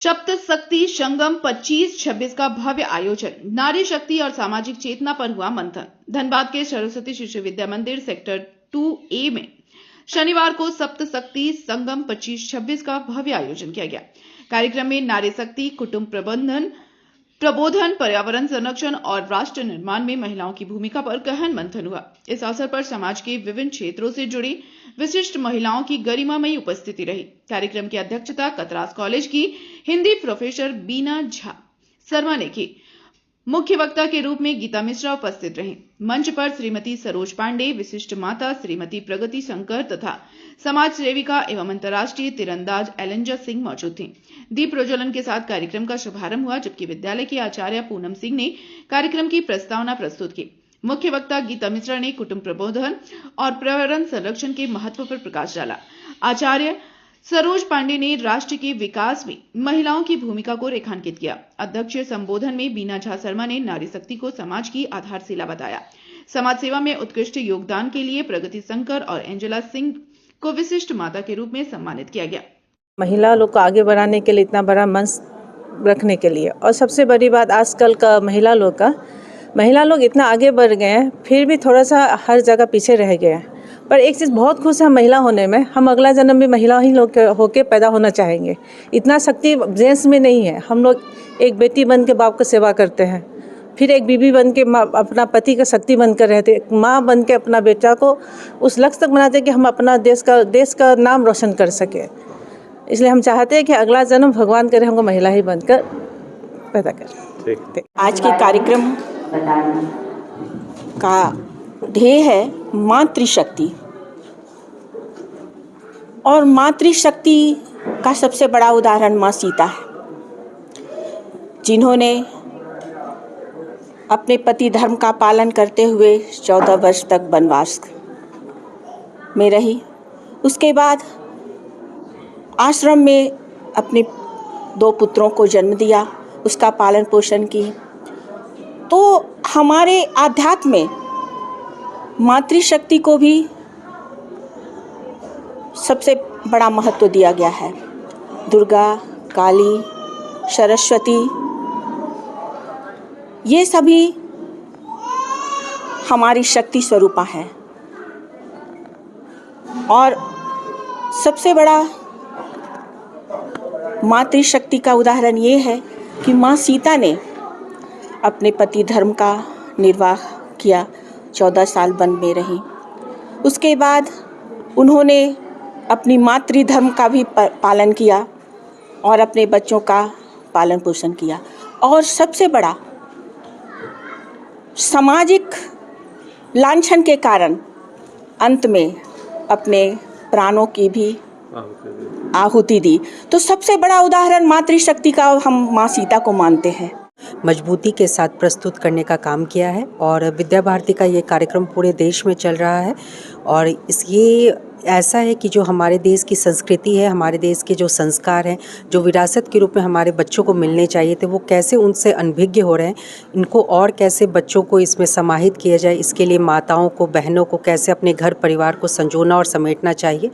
सप्त शक्ति संगम 25-26 का भव्य आयोजन। नारी शक्ति और सामाजिक चेतना पर हुआ मंथन। धनबाद के सरस्वती शिशु विद्या मंदिर सेक्टर 2A में शनिवार को सप्त शक्ति संगम 25-26 का भव्य आयोजन किया गया। कार्यक्रम में नारी शक्ति, कुटुंब प्रबोधन, पर्यावरण संरक्षण और राष्ट्र निर्माण में महिलाओं की भूमिका पर गहन मंथन हुआ। इस अवसर पर समाज के विभिन्न क्षेत्रों से जुड़ी विशिष्ट महिलाओं की गरिमामयी उपस्थिति रही। कार्यक्रम की अध्यक्षता कतरास कॉलेज की हिंदी प्रोफेसर बीना झा शर्मा ने की। मुख्य वक्ता के रूप में गीता मिश्रा उपस्थित रहीं। मंच पर श्रीमती सरोज पांडे, विशिष्ट माता श्रीमती प्रगति शंकर तथा समाज सेविका एवं अंतर्राष्ट्रीय तीरंदाज एलेंजा सिंह मौजूद थीं। दीप प्रज्वलन के साथ कार्यक्रम का शुभारंभ हुआ, जबकि विद्यालय की आचार्य पूनम सिंह ने कार्यक्रम की प्रस्तावना प्रस्तुत की। मुख्य वक्ता गीता मिश्रा ने कुटुंब प्रबोधन और पर्यावरण संरक्षण के महत्व पर प्रकाश डाला। आचार्य सरोज पांडे ने राष्ट्र के विकास में महिलाओं की भूमिका को रेखांकित किया। अध्यक्षीय संबोधन में बीना झा शर्मा ने नारी शक्ति को समाज की आधारशिला बताया। समाज सेवा में उत्कृष्ट योगदान के लिए प्रगति शंकर और एंजेला सिंह को विशिष्ट माता के रूप में सम्मानित किया गया। महिला लोग को आगे बढ़ाने के लिए इतना बड़ा मंच रखने के लिए, और सबसे बड़ी बात आजकल का महिला लोग इतना आगे बढ़ गए हैं, फिर भी थोड़ा सा हर जगह पीछे रह गए हैं। पर एक चीज़ बहुत खुश है महिला होने में, हम अगला जन्म भी महिला ही लोग होके पैदा होना चाहेंगे। इतना शक्ति जेंट्स में नहीं है। हम लोग एक बेटी बन के बाप की सेवा करते हैं, फिर एक बीवी बन के अपना पति का शक्ति बनकर रहते, एक माँ बन के अपना बेटा को उस लक्ष्य तक बनाते कि हम अपना देश का नाम रोशन कर सके। इसलिए हम चाहते हैं कि अगला जन्म भगवान करे हमको महिला ही बनकर पैदा करें। आज के कार्यक्रम का ध्येय है मातृशक्ति, और मातृशक्ति का सबसे बड़ा उदाहरण माँ सीता है, जिन्होंने अपने पति धर्म का पालन करते हुए 14 वर्ष तक वनवास में रही। उसके बाद आश्रम में अपने 2 पुत्रों को जन्म दिया, उसका पालन पोषण की। तो हमारे आध्यात्म में मातृशक्ति को भी सबसे बड़ा महत्व दिया गया है। दुर्गा, काली, सरस्वती, ये सभी हमारी शक्ति स्वरूपा हैं। और सबसे बड़ा मातृशक्ति का उदाहरण ये है कि माँ सीता ने अपने पति धर्म का निर्वाह किया, 14 साल वन में रही। उसके बाद उन्होंने अपनी मातृ धर्म का भी पालन किया और अपने बच्चों का पालन पोषण किया। और सबसे बड़ा सामाजिक लांछन के कारण अंत में अपने प्राणों की भी आहुति दी। तो सबसे बड़ा उदाहरण मातृशक्ति का हम माँ सीता को मानते हैं। मजबूती के साथ प्रस्तुत करने का काम किया है, और विद्या भारती का ये कार्यक्रम पूरे देश में चल रहा है। और ये ऐसा है कि जो हमारे देश की संस्कृति है, हमारे देश के जो संस्कार हैं, जो विरासत के रूप में हमारे बच्चों को मिलने चाहिए थे, वो कैसे उनसे अनभिज्ञ हो रहे हैं। इनको और कैसे बच्चों को इसमें समाहित किया जाए, इसके लिए माताओं को, बहनों को कैसे अपने घर परिवार को संजोना और समेटना चाहिए,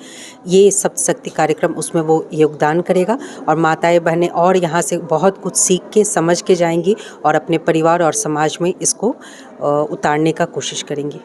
ये सप्तशक्ति कार्यक्रम उसमें वो योगदान करेगा। और माताएं बहनें और यहाँ से बहुत कुछ सीख के समझ के जाएंगी और अपने परिवार और समाज में इसको उतारने का कोशिश करेंगी।